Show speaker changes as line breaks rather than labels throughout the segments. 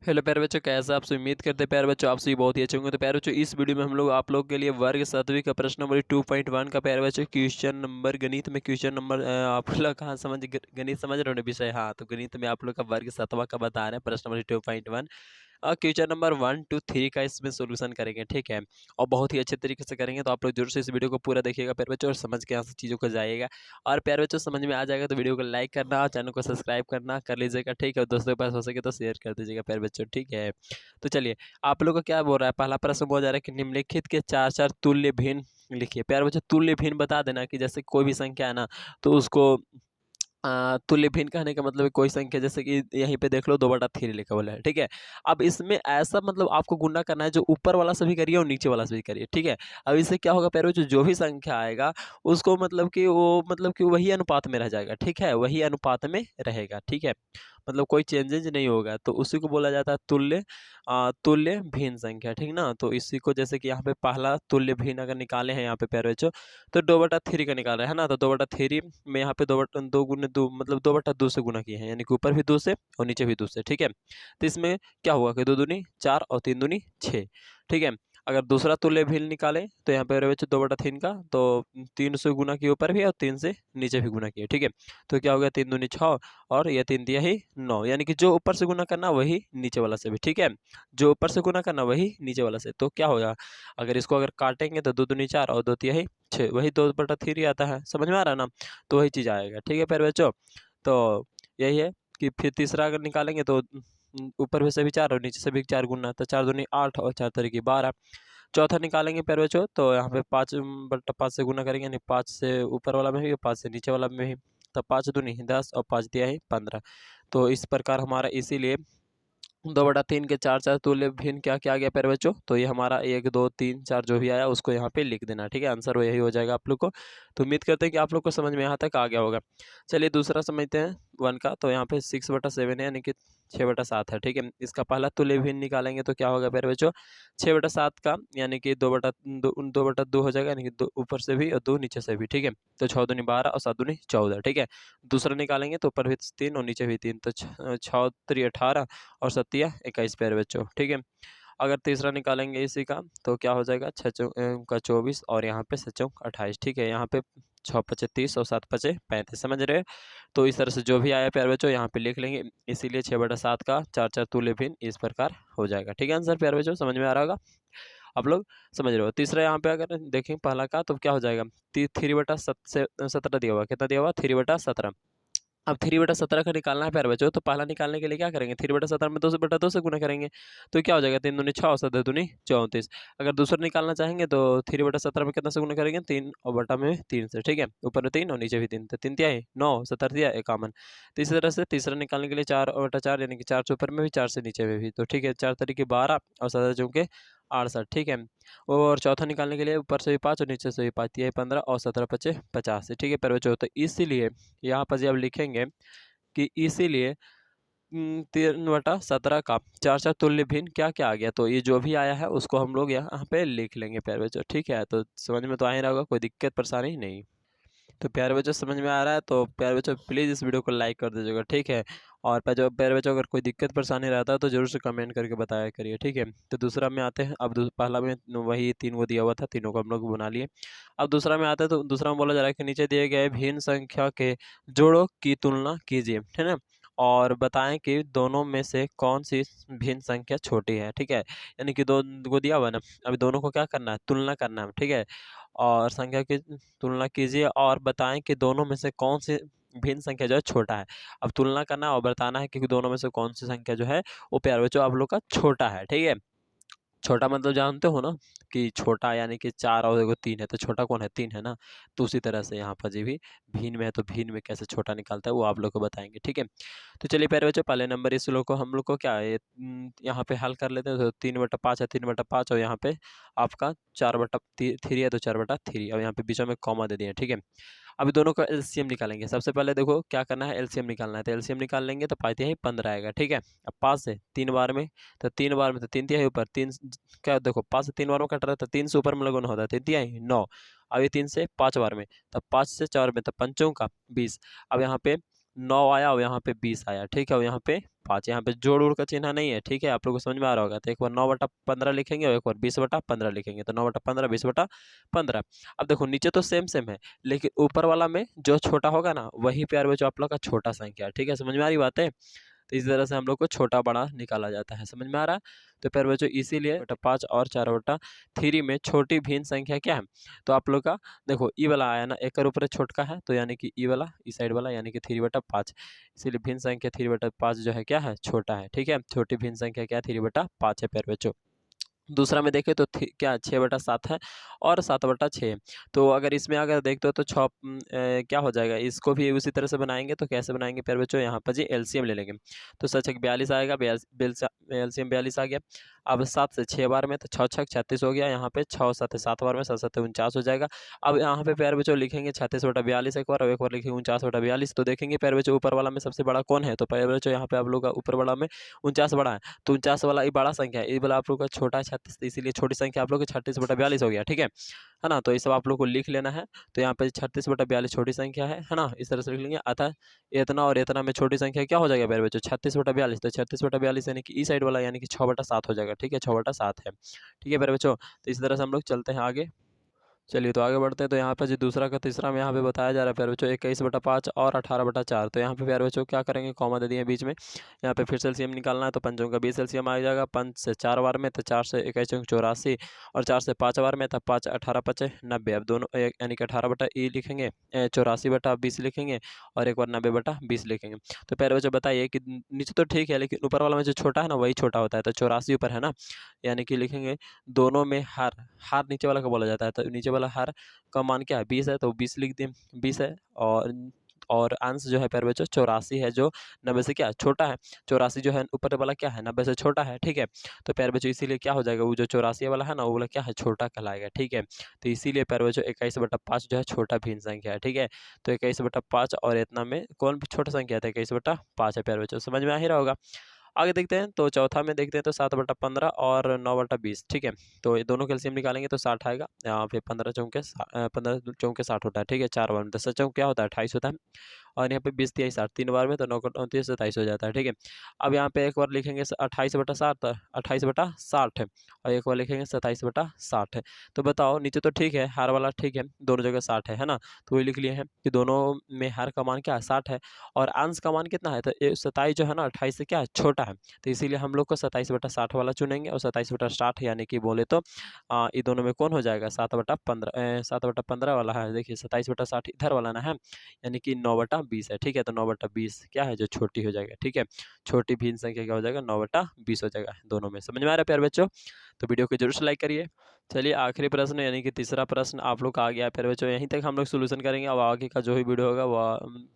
Hello प्यारे बच्चों, कैसे आपसे उम्मीद करते हैं प्यारे बच्चों आप सभी बहुत ही अच्छे होंगे। तो प्यारे बच्चों इस वीडियो में हम लोग आप लोग के लिए वर्ग 7वीं का प्रश्न नंबर 2.1 का प्यारे बच्चों क्वेश्चन नंबर गणित में क्वेश्चन नंबर आप लोग कहाँ गणित समझ रहे हो ना विषय। हाँ, तो गणित में आप लोग का वर्ग 7वां का बता रहे हैं प्रश्न नंबर 2.1 और क्वेश्चन नंबर 1 to 3 का इसमें सोल्यूशन करेंगे, ठीक है। और बहुत ही अच्छे तरीके से करेंगे, तो आप लोग जरूर से इस वीडियो को पूरा देखिएगा प्यारे बच्चों और समझ के यहाँ से चीज़ों को जाइएगा। और प्यारे बच्चों समझ में आ जाएगा तो वीडियो को लाइक करना, चैनल को सब्सक्राइब करना कर लीजिएगा, ठीक है। दोस्तों के पास हो सके तो शेयर कर दीजिएगा प्यारे बच्चों, ठीक है। तो चलिए, आप लोग को क्या बोल रहा है, पहला प्रश्न बोला जा रहा है कि निम्नलिखित के चार चार तुल्य भिन्न लिखिए। प्यारे बच्चों तुल्य भिन्न बता देना कि जैसे कोई भी संख्या है ना, तो उसको तुल्य भिन्न कहने का मतलब है कोई संख्या, जैसे कि यहीं पे देख लो 2/3 लिखा हुआ है, ठीक है। अब इसमें ऐसा मतलब आपको गुणा करना है, जो ऊपर वाला से भी करिए और नीचे वाला से भी करिए, ठीक है। अब इससे क्या होगा प्यारे बच्चों, जो भी संख्या आएगा उसको मतलब कि वही अनुपात में रह जाएगा, ठीक है, वही अनुपात में रहेगा, ठीक है। मतलब कोई चेंजेज नहीं होगा, तो उसी को बोला जाता है तुल्य भिन्न संख्या, ठीक ना। तो इसी को जैसे कि यहाँ पे पहला तुल्य भिन्न अगर निकाले हैं यहाँ पे प्यारे बच्चों, तो 2/3 का निकाल रहे हैं ना, तो 2/3 में यहाँ पे 2 गुने 2 मतलब 2/2 से गुना किए हैं, यानी कि ऊपर भी 2 से और नीचे भी 2 से, ठीक है। तो इसमें क्या हुआ कि 2 दूनी 4 और 3 दूनी 6, ठीक है। अगर दूसरा तुल्य भिन्न निकालें तो यहाँ पे रहे बच्चों 2/3 का, तो 3 से गुना किए ऊपर भी और 3 से नीचे भी गुना किए, ठीक है। तो क्या हो गया, 3 दूनी 6 और ये 3 दिया ही 9, यानी कि जो ऊपर से गुना करना वही नीचे वाला से भी, ठीक है। जो ऊपर से गुना करना वही नीचे वाला से, तो क्या होगा, अगर इसको अगर काटेंगे तो 2 दूनी 4 और 2 तिया ही 6, वही 2/3 आता है, समझ में आ रहा है ना। तो वही चीज़ आएगा, ठीक है प्यारे बच्चों। तो यही है कि फिर तीसरा अगर निकालेंगे तो ऊपर में से भी 4 और नीचे से भी 4 गुना, तो 4 दूनी 8 और 4 तरीके 12। चौथा निकालेंगे प्यारे बच्चों, तो यहाँ पे 5/5 से गुना करेंगे, यानी 5 से ऊपर वाला में भी और 5 से नीचे वाला में भी, तो 5 दूनी 10 और 5 दिया ही 15। तो इस प्रकार हमारा इसीलिए 2/3 के चार चार तुल्य भिन्न क्या क्या आ गया प्यारे बच्चों, तो ये हमारा 1 2 3 4 जो भी आया उसको यहाँ पे लिख देना, ठीक है। आंसर वो यही हो जाएगा आप लोग को। तो उम्मीद करते हैं कि आप लोग को समझ में यहाँ तक आ गया होगा। चलिए दूसरा समझते हैं 1 का, तो यहाँ पे 6/7 है, यानी कि 6/7 है, ठीक है। इसका पहला तुल्य भिन्न निकालेंगे तो क्या होगा प्यारे बच्चों, 6/7 का यानी कि 2/2 हो जाएगा, यानी कि 2 ऊपर से भी और 2 नीचे से भी, ठीक है। तो 6 दूनी 12 और 7 दूनी 14, ठीक है। दूसरा निकालेंगे तो ऊपर भी 3 और नीचे भी 3, तो 6 3 18 और 7 21 प्यारे बच्चों, ठीक है। अगर तीसरा निकालेंगे इसी का तो क्या हो जाएगा, 6 का 24 और यहाँ पे 7 28, ठीक है। यहाँ पे 6 25 और 7 5 35, समझ रहे हैं। तो इस तरह से जो भी आया प्यारे बच्चों यहाँ पे लिख लेंगे, इसीलिए 6/7 का चार चार तुल्य भिन्न इस प्रकार हो जाएगा, ठीक है। आंसर प्यारे बच्चों समझ में आ रहा होगा, आप लोग समझ रहे हो। तीसरा यहाँ पे अगर देखें पहला का, तो क्या हो जाएगा, 3/17 दिया हुआ, कितना दिया हुआ, 3/17। अब 3/17 का निकालना है प्यारे बच्चों, तो पहला निकालने के लिए क्या करेंगे, 3/17 में 2/2 से गुना करेंगे, तो क्या हो जाएगा, 3 दूनी 6 और 7 दूनी 34। अगर दूसरा निकालना चाहेंगे तो 3/17 में कितना से गुना करेंगे, 3 और बटा में 3 से, ठीक है। ऊपर में 3 और नीचे भी 3, तो 3 तिया 9 17 दिया 51। तो इसी तरह से तीसरा निकालने के लिए 4/4 यानी कि 4 से ऊपर में भी 4 से नीचे में भी, तो ठीक है। 4 तरीके 12 और 7 चौके 68, ठीक है। और चौथा निकालने के लिए ऊपर से भी 5 और नीचे से भी 5, ये 15 और 17 पचे 50, ठीक है प्यारे बच्चों। तो इसीलिए यहाँ पर जब लिखेंगे कि इसीलिए 3/17 का चार चार तुल्य भिन्न क्या क्या आ गया, तो ये जो भी आया है उसको हम लोग यहाँ पे लिख लेंगे प्यारे बच्चों, ठीक है। तो समझ में तो आ ही रहा होगा, कोई दिक्कत परेशानी नहीं। तो प्यारे बच्चों समझ में आ रहा है, तो प्यारे बच्चों प्लीज़ इस वीडियो को लाइक कर दीजिएगा, ठीक है। और प्यारे बच्चों अगर कोई दिक्कत परेशानी रहता है तो ज़रूर से कमेंट करके बताया करिए, ठीक है। तो दूसरा में आते हैं, अब पहला में वही 3 को दिया हुआ था, तीनों को हम लोग बना लिए। अब दूसरा में आते हैं, तो दूसरा में बोला जा रहा है कि नीचे दिए गए भिन्न संख्या के जोड़ों की तुलना कीजिए, है ना। और बताएं कि दोनों में से कौन सी भिन्न संख्या छोटी है, ठीक है। यानी कि दो को दिया हुआ है ना, अभी दोनों को क्या करना है, तुलना करना है, ठीक है। और संख्या की तुलना कीजिए और बताएं कि दोनों में से कौन सी भिन्न संख्या जो है छोटा है। अब तुलना करना है और बताना है कि दोनों में से कौन सी संख्या जो है वो प्यारे बच्चों आप लोग का छोटा है, ठीक है। छोटा मतलब जानते हो ना, कि छोटा यानी कि 4 और देखो 3 है, तो छोटा कौन है, 3 है ना। तो उसी तरह से यहाँ पर जी भी भिन्न में है, तो भिन्न में कैसे छोटा निकालता है वो आप लोग को बताएंगे, ठीक है। तो चलिए प्यारे बच्चों पहले नंबर इस लोग को हम लोग को क्या है, यहाँ पे हल कर लेते हैं। तो 3/5 है, 3/5 और यहाँ पे आपका 4/3 है, तो 4/3 और यहाँ पे बीच में कॉमा दे दिए, ठीक है। अभी दोनों का एलसीएम निकालेंगे। सबसे पहले देखो क्या करना है, एलसीएम निकालना है, तो एलसीएम निकाल लेंगे तो पाते हैं 15 आएगा, ठीक है। अब 5 से 3 बार में, तो 3 बार में तो 3 तिहाई ऊपर 3, क्या देखो 5 से 3 बार में कट रहा है, तो 3 से ऊपर में लगन होता है 3 तिहाई 9। अब ये 3 से 5 बार में, तब 5 से 4 में, तो पंचों का 20। अब यहाँ पे 9 आया और यहाँ पे 20 आया, ठीक है, और यहाँ पे 5, यहाँ पे जोड़ उड़ का चिन्ह नहीं है, ठीक है, आप लोग को समझ में आ रहा होगा। तो एक बार 9/15 लिखेंगे और एक बार 20/15 लिखेंगे, तो 9/15 20/15। अब देखो नीचे तो सेम सेम है, लेकिन ऊपर वाला में जो छोटा होगा ना वही प्यारे बच्चों आप लोग का छोटा संख्या है, ठीक है, समझ में आ रही बात है। तो इस तरह से हम लोग को छोटा बड़ा निकाला जाता है, समझ में आ रहा है। तो प्यारे बच्चों इसीलिए 5 और 4/3 में छोटी भिन्न संख्या क्या है, तो आप लोग का देखो ई वाला आया ना, एक के ऊपर छोटका है, तो यानी कि ई वाला, ई साइड वाला यानी कि 3/5, इसीलिए भिन्न संख्या 3/5 जो है क्या है, छोटा है, ठीक है। छोटी भिन्न संख्या क्या है, 3/5 है प्यारे बच्चों। दूसरा में देखें तो क्या 6/7 है और 7/6। तो अगर इसमें अगर देखते हो तो क्या हो जाएगा, इसको भी उसी तरह से बनाएंगे। तो कैसे बनाएंगे प्यारे बच्चों, यहाँ पर जी एलसीएम ले लेंगे, तो 7×6 = 42 आएगा, एलसीएम 42 आ गया। अब 7 से 6 बार में तो 6×6 = 36 हो गया, यहाँ पे 6×7 = 7 बार में 7×7 = 49 हो जाएगा। अब यहाँ पे प्यारे बच्चों लिखेंगे 36/42 एक बार और एक बार लिखेंगे 49/42। तो देखेंगे प्यारे बच्चों ऊपर वाला में सबसे बड़ा कौन है, तो प्यारे बच्चों यहाँ पे आप लोग का ऊपर वाला में 49 बड़ा है, तो 49 वाला ये बड़ा संख्या है, ये वाला आप लोग का छोटा है 36, तो इसीलिए छोटी संख्या आप लोग का 36/42 हो गया, ठीक है ना। तो ये सब आप लोग को लिख लेना है। तो यहाँ पे 36/42 छोटी संख्या है ना, इस तरह से लिख लेंगे। अतः इतना और इतना में छोटी संख्या क्या हो जाएगा प्यारे बच्चों, 36/42। तो 36/42 यानी कि ई साइड वाला यानी कि 6/7 हो जाएगा, ठीक है, 6/7 है, ठीक है प्यारे बच्चों। तो इस तरह से हम लोग चलते हैं आगे। चलिए तो आगे बढ़ते हैं। तो यहाँ पर जो दूसरा का तीसरा में यहाँ पे बताया जा रहा है प्यारे बच्चों 21/5 और 18/4। तो यहाँ पे प्यारे बच्चों क्या करेंगे, कॉमा दे दिए बीच में, यहाँ पे फिर से एलसीएम निकालना है। तो 5 का 20 एलसीएम आ जाएगा, 5 से 4 बार में तो 4 से 21 84 और 4 से 5 बार में तो 5 18 5 90। अब दोनों यानी कि 18/E लिखेंगे, 84/20 लिखेंगे और एक बार 90/20 लिखेंगे। तो प्यारे बच्चों बताइए कि नीचे तो ठीक है, लेकिन ऊपर वाला में जो छोटा है ना वही छोटा होता है, तो 84 ऊपर है ना, यानी कि लिखेंगे दोनों में हार, हार नीचे वाला का बोला जाता है। तो नीचे वाला हार का मान क्या है, 20 है, तो 20 लिख दें, 20 है। और अंश जो है प्यारे बच्चों 84 है, जो 90 से क्या छोटा है। 84 जो है ऊपर वाला क्या है, 90 से छोटा है, ठीक है। तो प्यारे बच्चों इसीलिए क्या हो जाएगा, वो जो 84 वाला है ना वो वाला क्या है, छोटा कहलाएगा, ठीक है। तो इसीलिए प्यारे बच्चों 21/5 जो है छोटा भिन्न संख्या है, ठीक है। तो 21/5 और इतना में कौन छोटा संख्या है, 21/5 है प्यारे बच्चों, समझ में आ ही रहा होगा। आगे देखते हैं। तो चौथा में देखते हैं तो 7/15 और 9/20, ठीक है। तो ये दोनों कैल्शियम निकालेंगे तो 60 आएगा। यहाँ पे 15 चौके 60 होता है, ठीक है, 4 बार में। 10 चौक क्या होता है, 28 होता है। और यहाँ पे 20 23 60 3 बार में तो 9 29 27 हो जाता है, ठीक है। अब यहाँ पे एक बार लिखेंगे 28/60, 28/60 है, और एक बार लिखेंगे 27/60 है। तो बताओ नीचे तो ठीक है, हार वाला ठीक है, दोनों जगह 60 है ना। तो वही लिख लिए हैं कि दोनों में हार का मान क्या है, 60 है, और अंश का मान कितना है, तो 27 जो है ना 28 से क्या है, छोटा है। तो इसीलिए हम लोग को 27/60 वाला चुनेंगे, और 27/60 यानी कि बोले तो ये दोनों में कौन हो जाएगा, 7/15 वाला है। देखिए 27/60 इधर वाला ना है, यानी कि 9/20 है, ठीक है। तो 9/20 क्या है, जो छोटी हो जाएगा, ठीक है। छोटी भिन्न संख्या क्या हो जाएगा, 9/20 हो जाएगा। दोनों में समझ में आ रहा है प्यारे बच्चों। तो वीडियो को जरूर से लाइक करिए। चलिए आखिरी प्रश्न यानी कि तीसरा प्रश्न आप लोग का आ गया है प्यारे बच्चों। यहीं तक हम लोग सोल्यूशन करेंगे, अब आगे का जो भी वीडियो होगा वो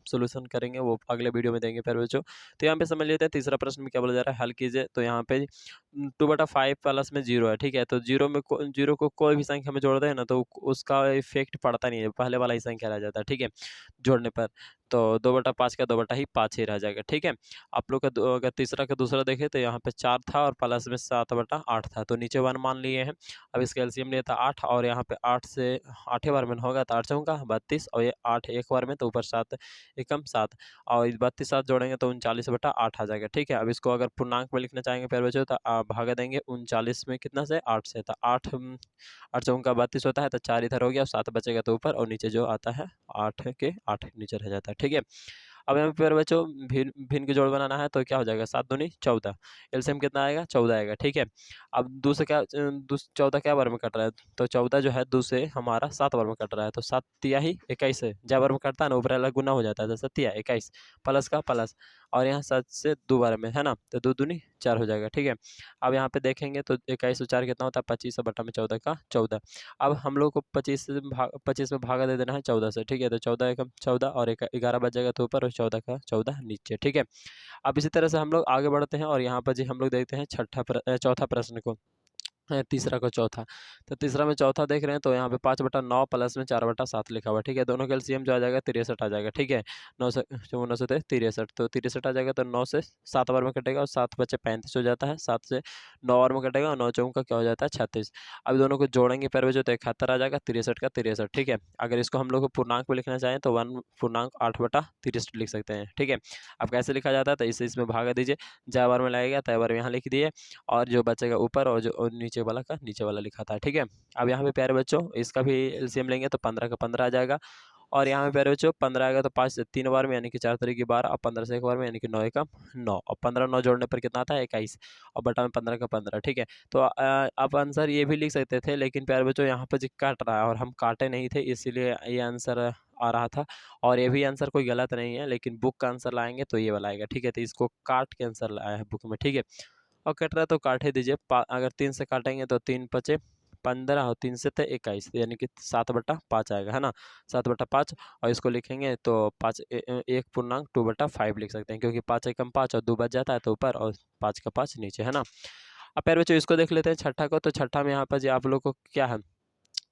सोल्यूशन करेंगे, वो अगले वीडियो में देंगे प्यारे बच्चों। तो यहाँ पे समझ लेते हैं तीसरा प्रश्न में क्या बोला जा रहा है, हल कीजिए। तो यहाँ पे 2/5 प्लस में 0 है, ठीक है। तो जीरो को कोई भी संख्या में जोड़ दें ना तो उसका इफेक्ट पड़ता नहीं है, पहले वाला ही संख्या रह जाता है, ठीक है, जोड़ने पर। तो 2/5 का 2/5 ही रह जाएगा, ठीक है। आप लोग का अगर तीसरा का दूसरा देखें तो यहाँ पे 4 था और प्लस में 7/8 था, तो नीचे 1 मान लिए हैं। अब इसका एलसीएम लिया था 8, और यहाँ पे 8 से 8 बार में होगा तो 8 चौका 32, और ये 8 एक बार में तो ऊपर 7 एकम 7, और 32 7 जोड़ेंगे तो 39/8 आ जाएगा, ठीक है। अब इसको अगर पूर्णांक में लिखना चाहेंगे प्यारे बच्चों तो भागा देंगे 39 में कितना से, 8 से, तो 8 चौका 32 होता है, तो 4 इधर हो गया, 7 बचेगा तो ऊपर, और नीचे जो आता है 8 के 8 नीचे रह जाता है, ठीक है। अब यहाँ पे प्यारे बच्चों भिन्न के जोड़ बनाना है, तो क्या हो जाएगा, 7 दूनी 14, एलसीएम कितना आएगा, 14 आएगा, ठीक है। अब 2 से क्या 14 क्या बार में कट रहा है, तो 14 जो है 2 से हमारा 7 बार में कट रहा है, तो 7 तिया ही 21 है, जब बार में कटता है ना ऊपर वाला गुना हो जाता है, तो 7 21 प्लस का प्लस, और यहाँ 7 से 2 बार में है ना, तो 2 दूनी 4 हो जाएगा, ठीक है। अब यहाँ पे देखेंगे तो 21 और 4 कितना होता है, 25 बटा में 14 का 14। अब हम लोग को 25 में भागा दे देना है 14 से, ठीक है। तो 14 एकम 14 और 11 बच जाएगा तो ऊपर, और 14 का 14 नीचे, ठीक है। अब इसी तरह से हम लोग आगे बढ़ते हैं, और यहाँ पर जी हम लोग देखते हैं चौथा प्रश्न को। तीसरा को चौथा। तो तीसरा में चौथा देख रहे हैं तो यहाँ पे 5/9 प्लस में 4/7 लिखा हुआ है। ठीक है, दोनों का एलसीएम जो आ जाएगा 63 आ जाएगा। ठीक है, 9 से 9 से 63, तो 63 आ जाएगा। तो 9 से 7 बार में कटेगा और 7 बचे 35 हो जाता है। 7 से 9 बार में कटेगा और 9 चौका क्या हो जाता है 36। अब दोनों को जोड़ेंगे पैर जो तो 71 आ जाएगा। 63 का 63। ठीक है, अगर इसको हम लोग पूर्णांक में लिखना चाहें तो 1/8/63 लिख सकते हैं। ठीक है, अब कैसे लिखा जाता है तो इसे इसमें भागा दीजिए, जय बार में लगेगा तय बार में यहाँ लिख दिए, और जो बचेगा ऊपर और जो और नीचे वाला का नीचे वाला लिखा था। ठीक है, अब यहाँ पे प्यारे बच्चों इसका भी एलसीएम लेंगे तो 15 का 15 आ जाएगा। और यहाँ पे प्यारे बच्चों 15 आएगा तो 5 से 3 बार में यानी कि 4 तरीके 12, और 15 से एक बार में यानी कि 9 का 9, और 15 9 जोड़ने पर कितना आता है 21, और बटा में 15 का 15। ठीक है, तो आप आंसर ये भी लिख सकते थे, लेकिन प्यारे बच्चों यहाँ पर जो काट रहा है और हम काटे नहीं थे इसीलिए ये आंसर आ रहा था। और ये भी आंसर कोई गलत नहीं है, लेकिन बुक का आंसर लाएंगे तो ये वाला आएगा। ठीक है, तो इसको काट के आंसर लाया है बुक में। ठीक है, और कट रहा है तो काट ही दीजिए। अगर 3 से काटेंगे तो 3 पचे 15 और 3 से 21, यानी कि 7/5 आएगा, है ना, 7/5। और इसको लिखेंगे तो 5 1 पूर्णांक 2/5 लिख सकते हैं, क्योंकि 5 एकम 5 और 2 बच जाता है तो ऊपर और 5 का 5 नीचे, है ना। अब प्यारे बच्चों इसको देख लेते हैं छठा को। तो छठा में यहाँ पर जी आप लोग को क्या है,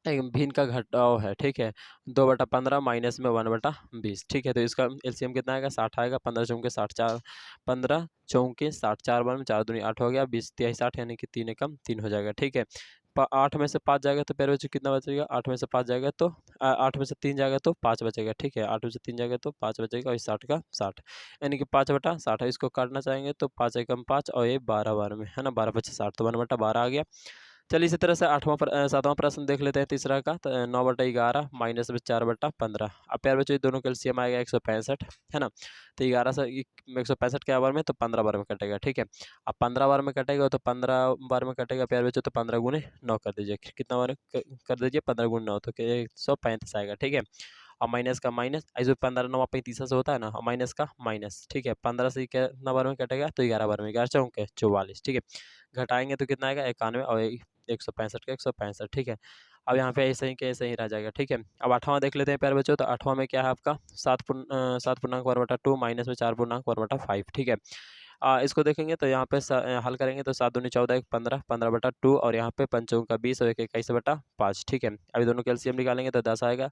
एक भिन्न का घटाव है। ठीक है, 2/15 माइनस में 1/20। ठीक है, तो इसका एलसीएम कितना आएगा 60 आएगा। 15 चौके 60, 4 15 चौके 60, 4 बार में 4 दूनी 8 हो गया, 20 23 60 यानी कि 3 एकम 3 हो जाएगा। ठीक है, 8 में से 5 जाएगा तो प्यारे बच्चों कितना बचेगा, 8 में से 5 जाएगा तो 8 में से 3 जाएगा तो 5 बचेगा। ठीक है, 8 में से 3 जाएगा तो 5 बचेगा, और 60 का 60 यानी कि 5/60 है। इसको काटना चाहेंगे तो 5 एकम 5 और ये 12 बार में, है ना, 12 पचे 60, तो 1/12 आ गया। चलिए इसी तरह से 7वां प्रश्न देख लेते हैं तीसरा का। तो 9/11 माइनस में 4/15। अब प्यारे बच्चों दोनों का एलसीएम आएगा 165, है ना। तो 11 से 165 क्या बार में, तो 15 बार में कटेगा। ठीक है, अब 15 बार में कटेगा तो 15 बार में कटेगा प्यारे बच्चों, तो 15 गुने 9 कर दीजिए। कितना बार कर दीजिए, 15 गुने 9 तो 135 आएगा। ठीक है, और माइनस का माइनस, ऐसे 15 9 35 से होता है ना, और माइनस का माइनस। ठीक है, 15 से कितना बार में कटेगा, तो 11 बार में, 11 चौके 44। ठीक है, घटाएंगे तो कितना आएगा 91, और 165 का 165। ठीक है, अब यहाँ पे ऐसे ही के ऐसे ही रह जाएगा। ठीक है, अब 8वां देख लेते हैं प्यारे बच्चों। तो 8वां में क्या है आपका 7 पूर्णांक 1/2 माइनस में 4 पूर्णांक 1/5। ठीक है, इसको देखेंगे तो यहाँ पे हल करेंगे तो 7 दूनी 14 1 15 15/2, और यहाँ पे पंचों का 20 और 1 21/5। ठीक है, अभी दोनों कैल्शियम निकालेंगे तो 10 आएगा,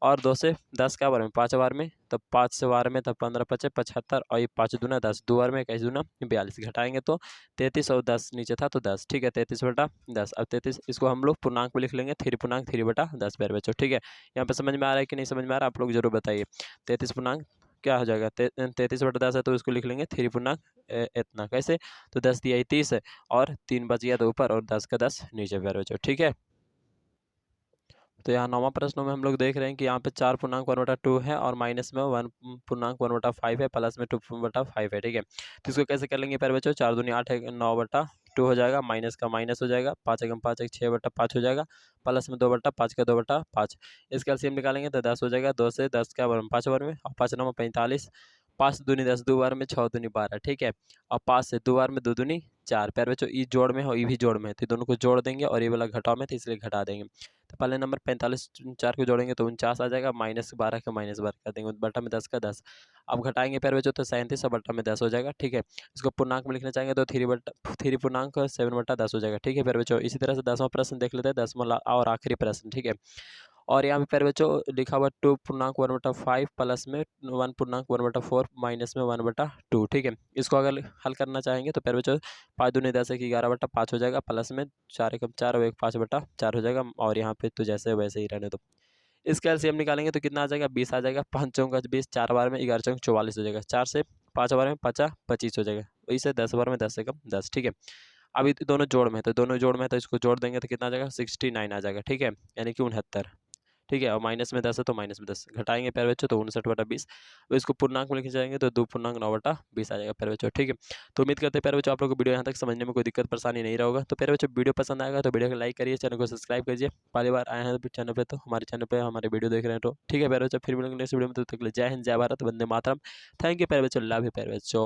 और 2 से 10 क्या बार में 5 बार में, तो 5 से बार में तो 15 पचे 75, और ये 5 दूना 10, 2 बार में 21 दूना 42, घटाएंगे तो 33, और 10 नीचे था तो 10। ठीक है, 33/10। अब 33 इसको हम लोग पूर्णांक में लिख लेंगे 3 पूर्णांक 3/10 प्यारे बच्चों। ठीक है, यहाँ पे समझ में आ रहा है कि नहीं समझ में आ रहा है, आप लोग जरूर बताइए। 33 पूर्णांक क्या हो जाएगा, 33/10 है तो इसको लिख लेंगे 3 पूर्णांक इतना। कैसे, तो 10 दिया 30 है, और 3 बच गया तो ऊपर, और 10 का 10 नीचे प्यारे बच्चों। ठीक है, तो यहाँ 9वां प्रश्नों में हम लोग देख रहे हैं कि यहाँ पे 4 पूर्णांक 1/2 है, और माइनस में 1 पूर्णांक 1/5 है, प्लस में 2/5 है। ठीक है, तो इसको कैसे कर लेंगे प्यारे बच्चों, 4 दूनी 8 है, 9/2 हो जाएगा, माइनस का माइनस हो जाएगा, 5 एकम 5 एक 6/5 हो जाएगा, प्लस में 2/5 का 2/5। इसका एलसीएम निकालेंगे तो 10 हो जाएगा। 2 से 10 क्या बार में 5 बार में, और 5 9 45, 5 दूनी 10 2 बार में, 6 दूनी 12। ठीक है, और 5 से 2 बार में 2 दूनी 4 प्यारे बच्चों, ई जोड़ में है और ई भी जोड़ में है, तो दोनों को जोड़ देंगे, और ये वाला घटाव में तो इसलिए घटा देंगे। तो पहले नंबर 45 4 को जोड़ेंगे तो 49 आ जाएगा, -12 का -12 कर देंगे, बटा में 10 का 10। अब घटाएंगे प्यारे बच्चों तो 37 और बटा में 10 हो जाएगा। ठीक है, इसको पूर्णांक में लिखना चाहेंगे तो 3 पूर्णांक 7/10 हो जाएगा। ठीक है प्यारे बच्चों, इसी तरह से 10वां प्रश्न देख लेते हैं, 10वां और आखिरी प्रश्न। ठीक है, और यहाँ पे प्यारे बच्चों लिखा हुआ 2 पूर्णांक 1/5 प्लस में 1 पूर्णांक 1/4 माइनस में 1/2। ठीक है, इसको अगर हल करना चाहेंगे तो प्यारे बच्चों 5 दूनी 10 1 11/5 हो जाएगा, प्लस में 4 एकम 4 और 1 5/4 हो जाएगा, और यहाँ पे तो जैसे वैसे ही रहने दो। इसका एलसीएम निकालेंगे तो कितना आ जाएगा 20 आ जाएगा। 5 चौका 20, 4 बार में 11 चौक 44 हो जाएगा, 4 से 5 बार में 50 25 हो जाएगा, वही से 10 बार में 10 एकम 10। ठीक है, अभी तो दोनों जोड़ में है, तो दोनों जोड़ में है तो इसको जोड़ देंगे तो कितना आ जाएगा 69 आ जाएगा। ठीक है, यानी कि 69। ठीक है, और माइनस में 10 है तो माइनस में 10 घटाएंगे प्यारे बच्चों तो 59/20। तो इसको पूर्णांक में लेके जाएंगे तो 2 पूर्णांक 9/20 आ जाएगा प्यारे बच्चों। ठीक है, तो उम्मीद करते हैं प्यारे बच्चों आप लोग को वीडियो यहाँ तक समझने में कोई दिक्कत परेशानी नहीं रहा होगा। तो प्यारे बच्चों वीडियो पसंद आएगा तो वीडियो को लाइक करिए, चैनल को सब्सक्राइब करिए। पहली बार आए हैं चैनल पे तो हमारे चैनल पे हमारे वीडियो देख रहे हैं तो ठीक है प्यारे बच्चों, फिर मिलेंगे नेक्स्ट वीडियो में, तब तक के लिए जय हिंद जय भारत वंदे मातरम। थैंक यू प्यारे बच्चों, लव यू प्यारे बच्चों।